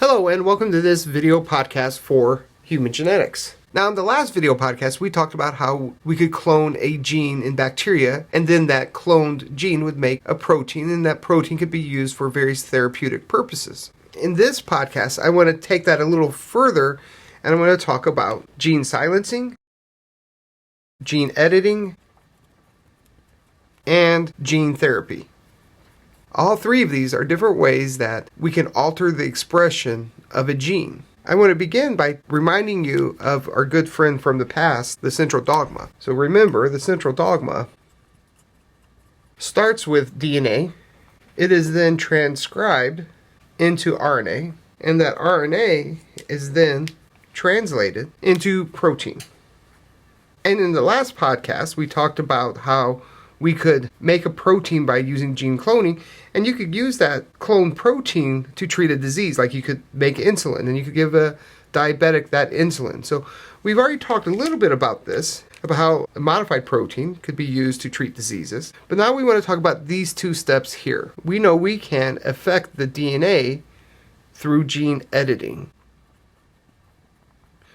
Hello and welcome to this video podcast for human genetics. Now in the last video podcast we talked about how we could clone a gene in bacteria and then that cloned gene would make a protein and that protein could be used for various therapeutic purposes. In this podcast I want to take that a little further and I'm going to talk about gene silencing, gene editing, and gene therapy. All three of these are different ways that we can alter the expression of a gene. I want to begin by reminding you of our good friend from the past, the central dogma. So remember, the central dogma starts with DNA. It is then transcribed into RNA, and that RNA is then translated into protein. And in the last podcast, we talked about how we could make a protein by using gene cloning, and you could use that cloned protein to treat a disease, like you could make insulin, and you could give a diabetic that insulin. So we've already talked a little bit about this, about how a modified protein could be used to treat diseases. But now we want to talk about these two steps here. We know we can affect the DNA through gene editing.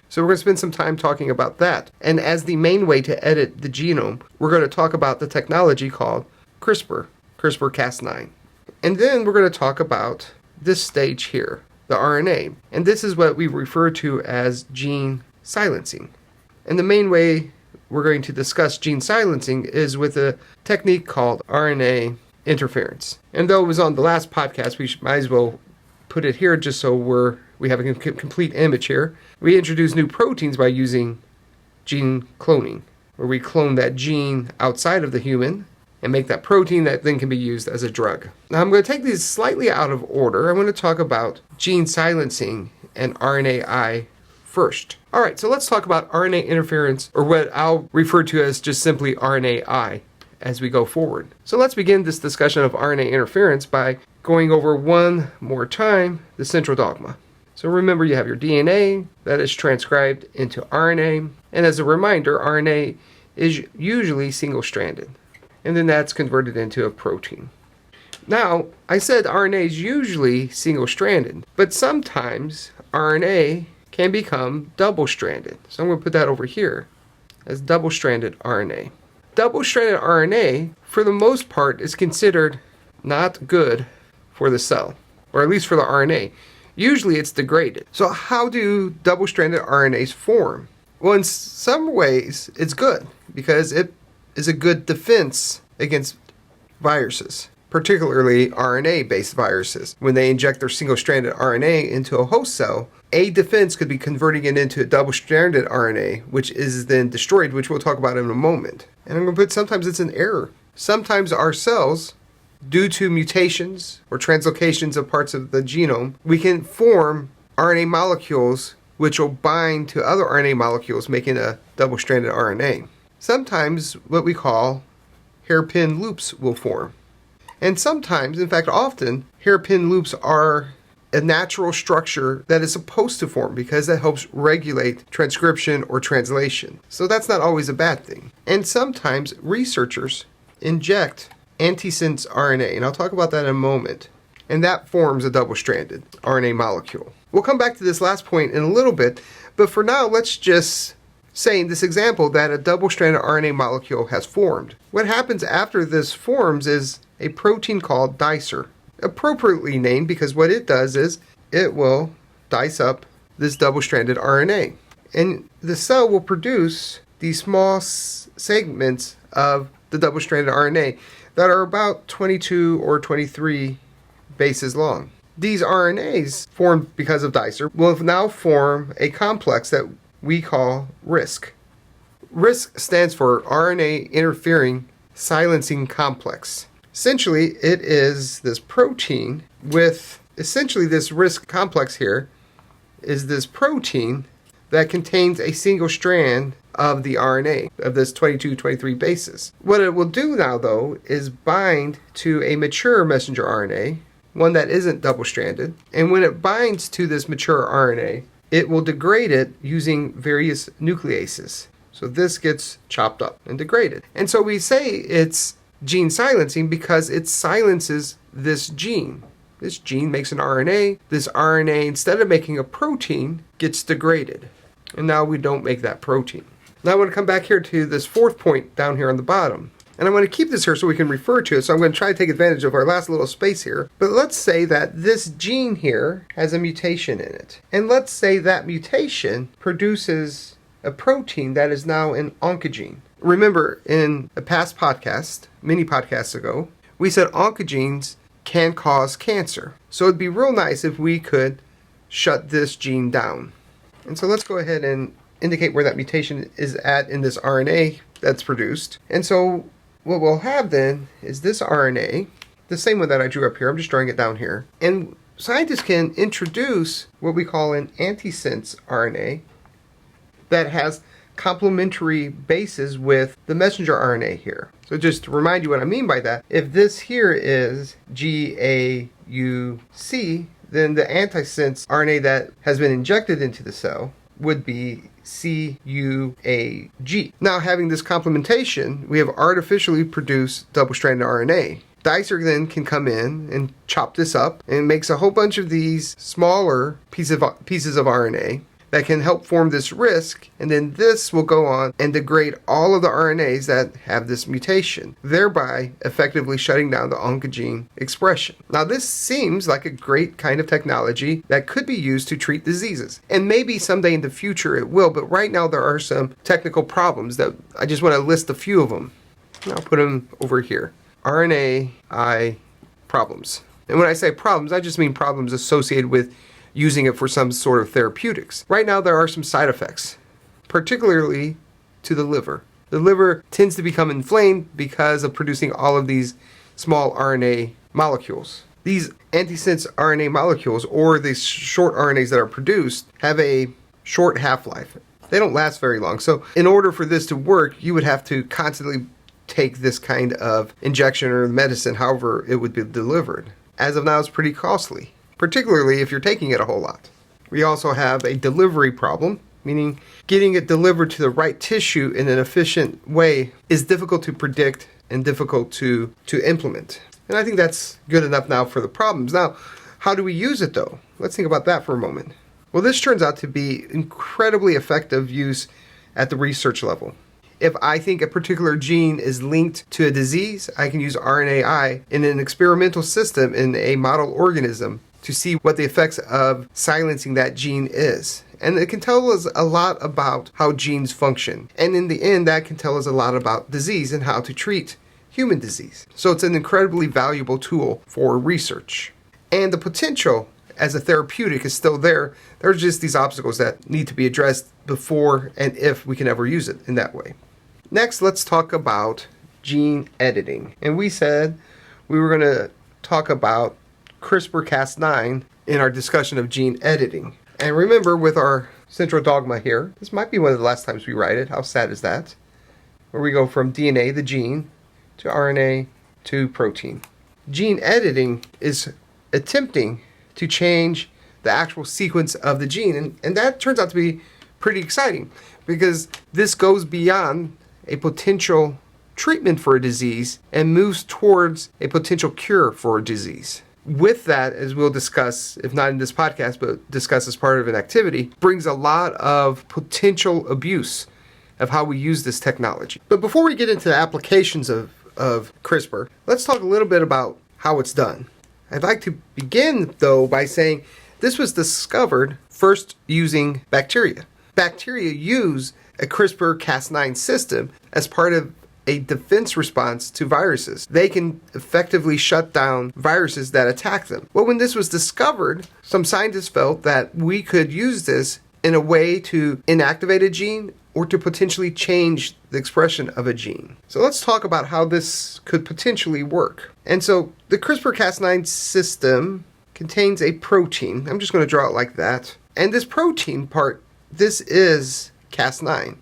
So we're going to spend some time talking about that. And as the main way to edit the genome, we're going to talk about the technology called CRISPR-Cas9. And then we're going to talk about this stage here, the RNA. And this is what we refer to as gene silencing. And the main way we're going to discuss gene silencing is with a technique called RNA interference. And though it was on the last podcast, we might as well put it here just so we have a complete image here. We introduce new proteins by using gene cloning, where we clone that gene outside of the human and make that protein that then can be used as a drug. Now I'm going to take these slightly out of order. I'm going to talk about gene silencing and RNAi first. Alright, so let's talk about RNA interference, or what I'll refer to as just simply RNAi as we go forward. So let's begin this discussion of RNA interference by going over one more time the central dogma. So remember, you have your DNA that is transcribed into RNA, and as a reminder, RNA is usually single-stranded, and then that's converted into a protein. Now, I said RNA is usually single-stranded, but sometimes RNA can become double-stranded. So I'm going to put that over here as double-stranded RNA. Double-stranded RNA, for the most part, is considered not good for the cell, or at least for the RNA. Usually it's degraded. So how do double-stranded RNAs form? Well, in some ways it's good because it is a good defense against viruses, particularly RNA-based viruses. When they inject their single-stranded RNA into a host cell, a defense could be converting it into a double-stranded RNA, which is then destroyed, which we'll talk about in a moment. And I'm going to put sometimes it's an error. Sometimes our cells, due to mutations or translocations of parts of the genome, we can form RNA molecules which will bind to other RNA molecules, making a double-stranded RNA. Sometimes what we call hairpin loops will form. And sometimes, in fact often, hairpin loops are a natural structure that is supposed to form because that helps regulate transcription or translation. So that's not always a bad thing. And sometimes researchers inject antisense RNA, and I'll talk about that in a moment, and that forms a double-stranded RNA molecule. We'll come back to this last point in a little bit, but for now let's just say in this example that a double-stranded RNA molecule has formed. What happens after this forms is a protein called dicer, appropriately named because what it does is it will dice up this double-stranded RNA, and the cell will produce these small segments of the double-stranded RNA that are about 22 or 23 bases long. These RNAs, formed because of dicer, will now form a complex that we call RISC. RISC stands for RNA Interfering Silencing Complex. Essentially, it is this protein with, essentially this RISC complex here is this protein that contains a single strand of the RNA, of this 22, 23 bases. What it will do now, though, is bind to a mature messenger RNA, one that isn't double-stranded, and when it binds to this mature RNA, it will degrade it using various nucleases. So this gets chopped up and degraded. And so we say it's gene silencing because it silences this gene. This gene makes an RNA. This RNA, instead of making a protein, gets degraded. And now we don't make that protein. Now I want to come back here to this fourth point down here on the bottom. And I'm going to keep this here so we can refer to it. So I'm going to try to take advantage of our last little space here. But let's say that this gene here has a mutation in it. And let's say that mutation produces a protein that is now an oncogene. Remember, in a past podcast, many podcasts ago, we said oncogenes can cause cancer. So it'd be real nice if we could shut this gene down. And so let's go ahead and indicate where that mutation is at in this RNA that's produced. And so what we'll have then is this RNA, the same one that I drew up here. I'm just drawing it down here. And scientists can introduce what we call an antisense RNA that has complementary bases with the messenger RNA here. So just to remind you what I mean by that, if this here is GAUC, then the antisense RNA that has been injected into the cell would be CUAG. Now, having this complementation, we have artificially produced double-stranded RNA. Dicer then can come in and chop this up and makes a whole bunch of these smaller pieces of RNA that can help form this RISC, and then this will go on and degrade all of the RNAs that have this mutation, thereby effectively shutting down the oncogene expression. Now, this seems like a great kind of technology that could be used to treat diseases, and maybe someday in the future it will, but right now there are some technical problems that I just want to list a few of them. And I'll put them over here. RNAi problems. And when I say problems, I just mean problems associated with using it for some sort of therapeutics. Right now there are some side effects, particularly to the liver. The liver tends to become inflamed because of producing all of these small RNA molecules. These antisense RNA molecules, or these short RNAs that are produced, have a short half-life. They don't last very long. So in order for this to work, you would have to constantly take this kind of injection or medicine, however it would be delivered. As of now, it's pretty costly, particularly if you're taking it a whole lot. We also have a delivery problem, meaning getting it delivered to the right tissue in an efficient way is difficult to predict and difficult to implement. And I think that's good enough now for the problems. Now, how do we use it though? Let's think about that for a moment. Well, this turns out to be incredibly effective use at the research level. If I think a particular gene is linked to a disease, I can use RNAi in an experimental system in a model organism to see what the effects of silencing that gene is. And it can tell us a lot about how genes function. And in the end, that can tell us a lot about disease and how to treat human disease. So it's an incredibly valuable tool for research. And the potential as a therapeutic is still there. There's just these obstacles that need to be addressed before and if we can ever use it in that way. Next, let's talk about gene editing. And we said we were going to talk about CRISPR-Cas9 in our discussion of gene editing. And remember, with our central dogma here, this might be one of the last times we write it. How sad is that? Where we go from DNA, the gene, to RNA, to protein. Gene editing is attempting to change the actual sequence of the gene. And that turns out to be pretty exciting because this goes beyond a potential treatment for a disease and moves towards a potential cure for a disease. With that, as we'll discuss, if not in this podcast, but discuss as part of an activity, brings a lot of potential abuse of how we use this technology. But before we get into the applications of CRISPR, let's talk a little bit about how it's done. I'd like to begin, though, by saying this was discovered first using bacteria. Bacteria use a CRISPR-Cas9 system as part of a defense response to viruses. They can effectively shut down viruses that attack them. Well, when this was discovered, some scientists felt that we could use this in a way to inactivate a gene or to potentially change the expression of a gene. So let's talk about how this could potentially work. And so the CRISPR-Cas9 system contains a protein. I'm just going to draw it like that. And this protein part, this is Cas9.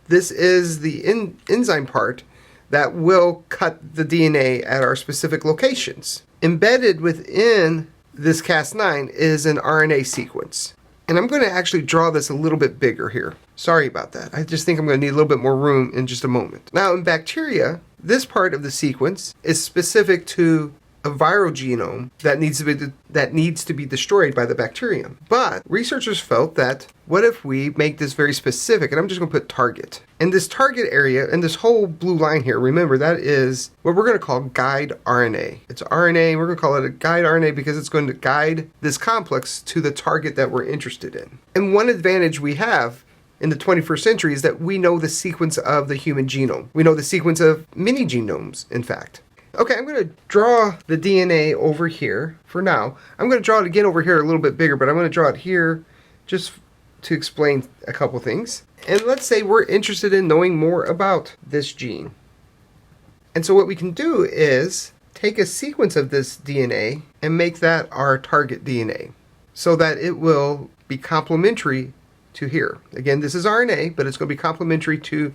This is the enzyme part that will cut the DNA at our specific locations. Embedded within this Cas9 is an RNA sequence. And I'm going to actually draw this a little bit bigger here. Sorry about that. I just think I'm going to need a little bit more room in just a moment. Now, in bacteria, this part of the sequence is specific to a viral genome that needs to be destroyed by the bacterium. But researchers felt that what if we make this very specific, and I'm just going to put target. And this target area, and this whole blue line here, remember that is what we're going to call guide RNA. It's RNA, we're going to call it a guide RNA because it's going to guide this complex to the target that we're interested in. And one advantage we have in the 21st century is that we know the sequence of the human genome. We know the sequence of many genomes, in fact. Okay, I'm going to draw the DNA over here for now. I'm going to draw it again over here a little bit bigger, but I'm going to draw it here just to explain a couple things. And let's say we're interested in knowing more about this gene. And so what we can do is take a sequence of this DNA and make that our target DNA so that it will be complementary to here. Again, this is RNA, but it's going to be complementary to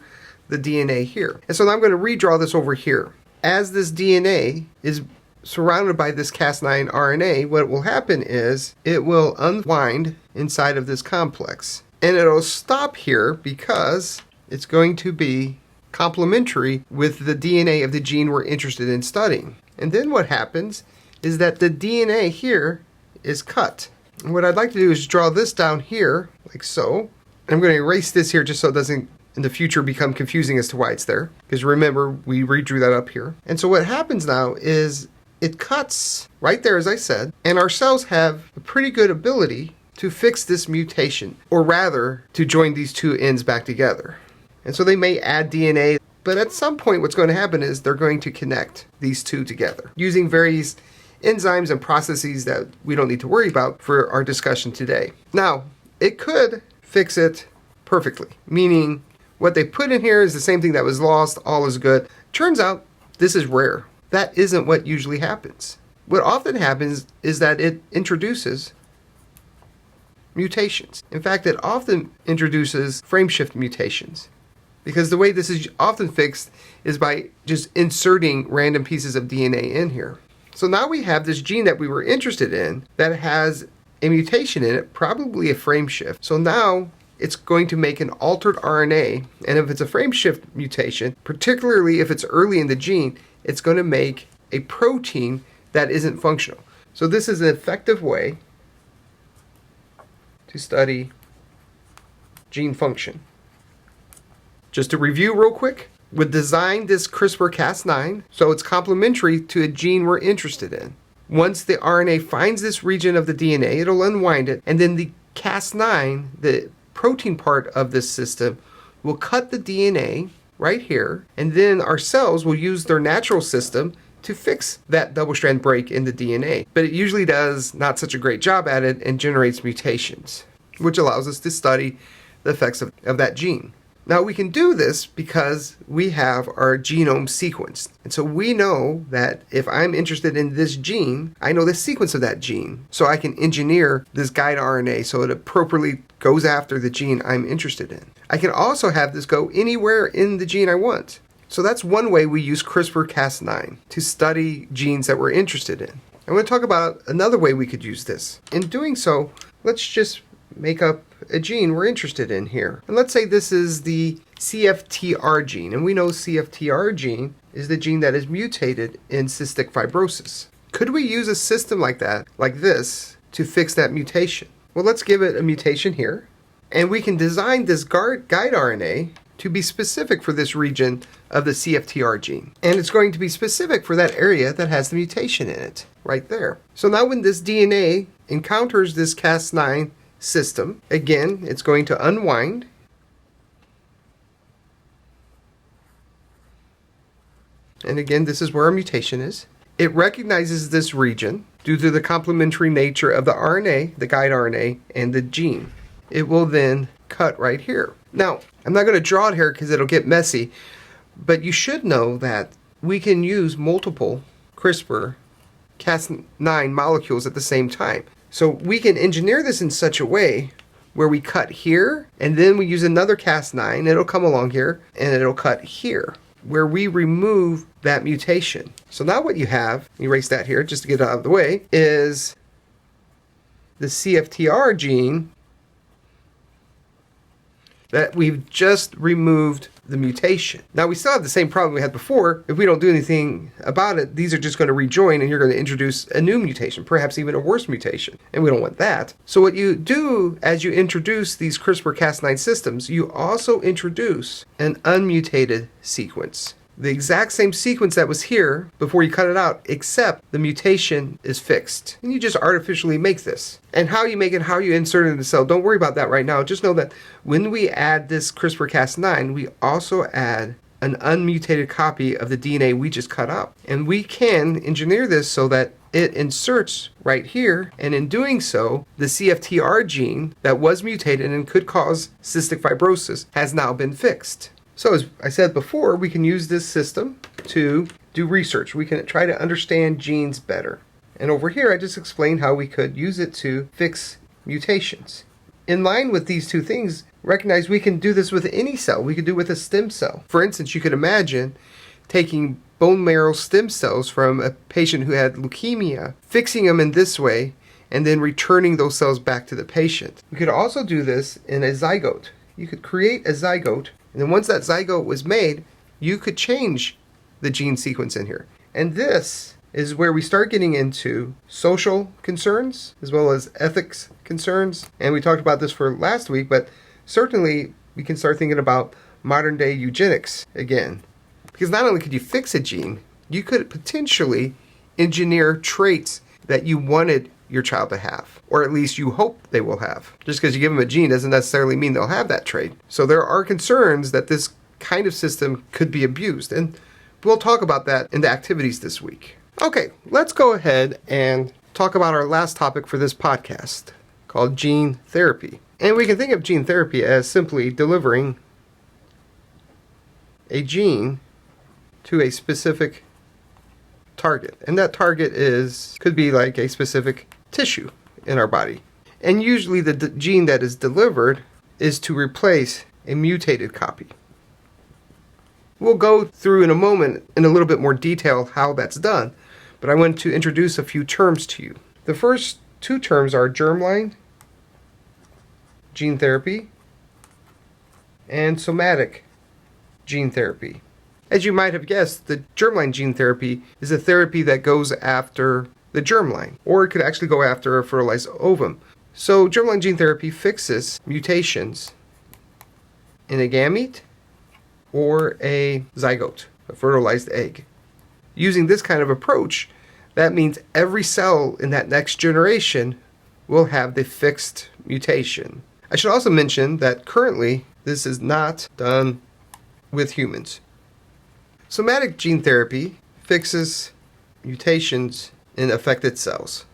the DNA here. And so now I'm going to redraw this over here. As this DNA is surrounded by this Cas9 RNA, what will happen is it will unwind inside of this complex. And it'll stop here because it's going to be complementary with the DNA of the gene we're interested in studying. And then what happens is that the DNA here is cut. And what I'd like to do is draw this down here, like so. I'm going to erase this here just so it doesn't in the future become confusing as to why it's there. Because remember, we redrew that up here. And so what happens now is it cuts right there, as I said, and our cells have a pretty good ability to fix this mutation, or rather, to join these two ends back together. And so they may add DNA, but at some point what's going to happen is they're going to connect these two together using various enzymes and processes that we don't need to worry about for our discussion today. Now, it could fix it perfectly, meaning what they put in here is the same thing that was lost, all is good. Turns out this is rare. That isn't what usually happens. What often happens is that it introduces mutations. In fact, it often introduces frameshift mutations, because the way this is often fixed is by just inserting random pieces of DNA in here. So now we have this gene that we were interested in that has a mutation in it, probably a frameshift. So now it's going to make an altered RNA, and if it's a frameshift mutation, particularly if it's early in the gene, it's going to make a protein that isn't functional. So this is an effective way to study gene function. Just to review real quick, we designed this CRISPR-Cas9 so it's complementary to a gene we're interested in. Once the RNA finds this region of the DNA, it'll unwind it, and then the Cas9, the protein part of this system, will cut the DNA right here, and then our cells will use their natural system to fix that double-strand break in the DNA. But it usually does not such a great job at it and generates mutations, which allows us to study the effects of that gene. Now we can do this because we have our genome sequenced. And so we know that if I'm interested in this gene, I know the sequence of that gene. So I can engineer this guide RNA so it appropriately goes after the gene I'm interested in. I can also have this go anywhere in the gene I want. So that's one way we use CRISPR-Cas9 to study genes that we're interested in. I'm going to talk about another way we could use this. In doing so, let's just make up a gene we're interested in here. And let's say this is the CFTR gene. And we know CFTR gene is the gene that is mutated in cystic fibrosis. Could we use a system like that, like this, to fix that mutation? Well, let's give it a mutation here. And we can design this guide RNA to be specific for this region of the CFTR gene. And it's going to be specific for that area that has the mutation in it, right there. So now when this DNA encounters this Cas9 system, again, it's going to unwind. And again, this is where our mutation is. It recognizes this region due to the complementary nature of the RNA, the guide RNA, and the gene. It will then cut right here. Now, I'm not going to draw it here because it'll get messy, but you should know that we can use multiple CRISPR-Cas9 molecules at the same time. So we can engineer this in such a way where we cut here, and then we use another Cas9, it'll come along here, and it'll cut here, where we remove that mutation. So now what you have, erase that here just to get it out of the way, is the CFTR gene that we've just removed the mutation. Now, we still have the same problem we had before. If we don't do anything about it, these are just going to rejoin and you're going to introduce a new mutation, perhaps even a worse mutation. And we don't want that. So what you do as you introduce these CRISPR-Cas9 systems, you also introduce an unmutated sequence. The exact same sequence that was here before you cut it out, except the mutation is fixed. And you just artificially make this. And how you make it, how you insert it in the cell, don't worry about that right now. Just know that when we add this CRISPR-Cas9, we also add an unmutated copy of the DNA we just cut out. And we can engineer this so that it inserts right here, and in doing so, the CFTR gene that was mutated and could cause cystic fibrosis has now been fixed. So as I said before, we can use this system to do research. We can try to understand genes better. And over here, I just explained how we could use it to fix mutations. In line with these two things, recognize we can do this with any cell. We could do it with a stem cell. For instance, you could imagine taking bone marrow stem cells from a patient who had leukemia, fixing them in this way, and then returning those cells back to the patient. We could also do this in a zygote. You could create a zygote, and then once that zygote was made, you could change the gene sequence in here. And this is where we start getting into social concerns as well as ethics concerns. And we talked about this for last week, but certainly we can start thinking about modern day eugenics again. Because not only could you fix a gene, you could potentially engineer traits that you wanted your child to have, or at least you hope they will have. Just because you give them a gene doesn't necessarily mean they'll have that trait. So there are concerns that this kind of system could be abused, and we'll talk about that in the activities this week. Okay, let's go ahead and talk about our last topic for this podcast, called gene therapy. And we can think of gene therapy as simply delivering a gene to a specific target. And that target could be like a specific tissue in our body. And usually the gene that is delivered is to replace a mutated copy. We'll go through in a moment in a little bit more detail how that's done, but I want to introduce a few terms to you. The first two terms are germline gene therapy and somatic gene therapy. As you might have guessed, the germline gene therapy is a therapy that goes after the germline, or it could actually go after a fertilized ovum. So germline gene therapy fixes mutations in a gamete or a zygote, a fertilized egg. Using this kind of approach, that means every cell in that next generation will have the fixed mutation. I should also mention that currently this is not done with humans. Somatic gene therapy fixes mutations in affected cells.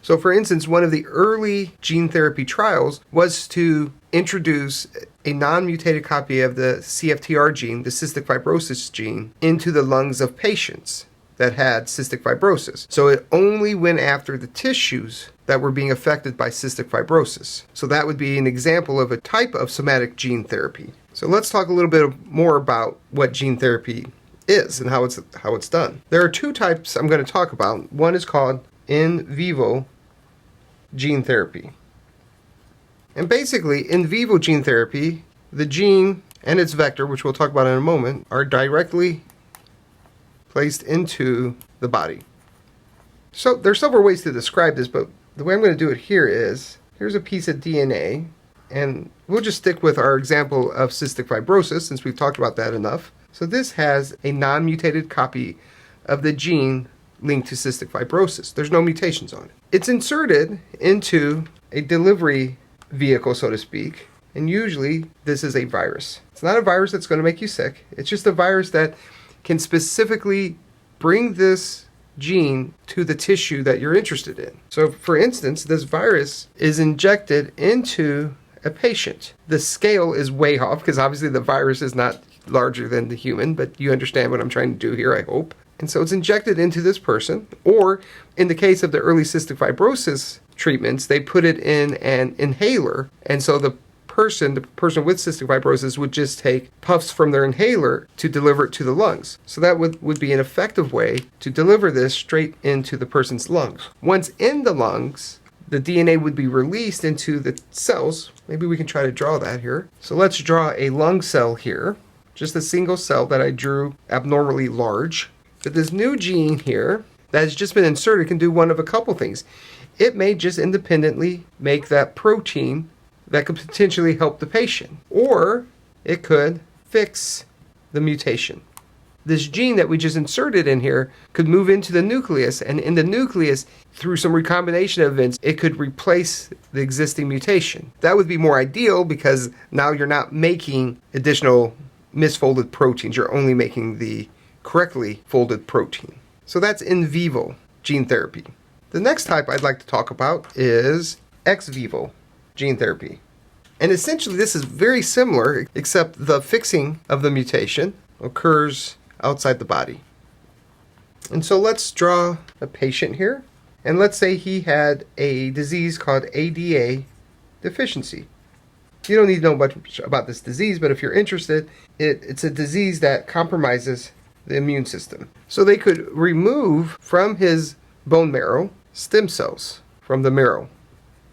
So for instance, one of the early gene therapy trials was to introduce a non-mutated copy of the CFTR gene, the cystic fibrosis gene, into the lungs of patients that had cystic fibrosis. So it only went after the tissues that were being affected by cystic fibrosis. So that would be an example of a type of somatic gene therapy. So let's talk a little bit more about what gene therapy is and how it's done. There are two types I'm going to talk about. One is called in vivo gene therapy. And basically, in vivo gene therapy, the gene and its vector, which we'll talk about in a moment, are directly placed into the body. So there's several ways to describe this, but the way I'm going to do it here is, here's a piece of DNA, and we'll just stick with our example of cystic fibrosis since we've talked about that enough. So this has a non-mutated copy of the gene linked to cystic fibrosis. There's no mutations on it. It's inserted into a delivery vehicle, so to speak, and usually this is a virus. It's not a virus that's going to make you sick. It's just a virus that can specifically bring this gene to the tissue that you're interested in. So for instance, this virus is injected into a patient. The scale is way off because obviously the virus is not larger than the human, but you understand what I'm trying to do here, I hope. And so it's injected into this person, or in the case of the early cystic fibrosis treatments, they put it in an inhaler, and so the person with cystic fibrosis would just take puffs from their inhaler to deliver it to the lungs. So that would be an effective way to deliver this straight into the person's lungs. Once in the lungs, the DNA would be released into the cells. Maybe we can try to draw that here. So let's draw a lung cell here. Just a single cell that I drew abnormally large. But this new gene here that has just been inserted can do one of a couple things. It may just independently make that protein that could potentially help the patient. Or it could fix the mutation. This gene that we just inserted in here could move into the nucleus, and in the nucleus, through some recombination events, it could replace the existing mutation. That would be more ideal because now you're not making additional misfolded proteins. You're only making the correctly folded protein. So that's in vivo gene therapy. The next type I'd like to talk about is ex vivo gene therapy. And essentially this is very similar, except the fixing of the mutation occurs outside the body. And so let's draw a patient here. And let's say he had a disease called ADA deficiency. You don't need to know much about this disease, but if you're interested, it's a disease that compromises the immune system. So they could remove from his bone marrow stem cells from the marrow.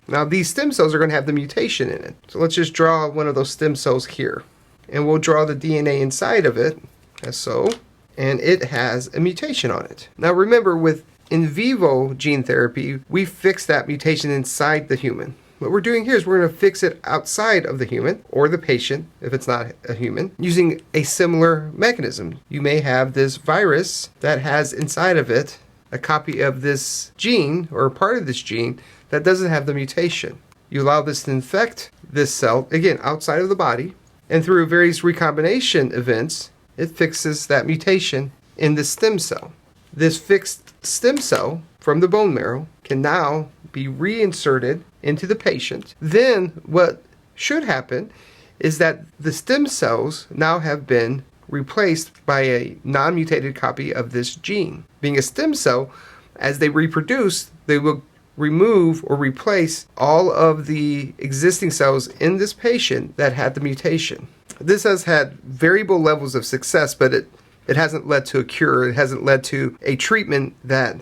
Now these stem cells are going to have the mutation in it. So let's just draw one of those stem cells here. And we'll draw the DNA inside of it, as so, and it has a mutation on it. Now remember, with in vivo gene therapy, we fix that mutation inside the human. What we're doing here is we're going to fix it outside of the human, or the patient, if it's not a human, using a similar mechanism. You may have this virus that has inside of it a copy of this gene, or a part of this gene, that doesn't have the mutation. You allow this to infect this cell, again, outside of the body, and through various recombination events, it fixes that mutation in the stem cell. This fixed stem cell from the bone marrow can now be reinserted into the patient. Then what should happen is that the stem cells now have been replaced by a non-mutated copy of this gene. Being a stem cell, as they reproduce, they will remove or replace all of the existing cells in this patient that had the mutation. This has had variable levels of success, but it hasn't led to a cure. It hasn't led to a treatment that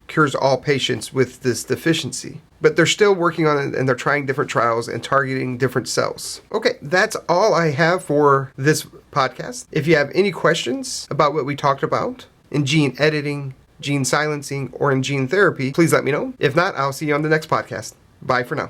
cures all patients with this deficiency. But they're still working on it, and they're trying different trials and targeting different cells. Okay, that's all I have for this podcast. If you have any questions about what we talked about in gene editing, gene silencing, or in gene therapy, please let me know. If not, I'll see you on the next podcast. Bye for now.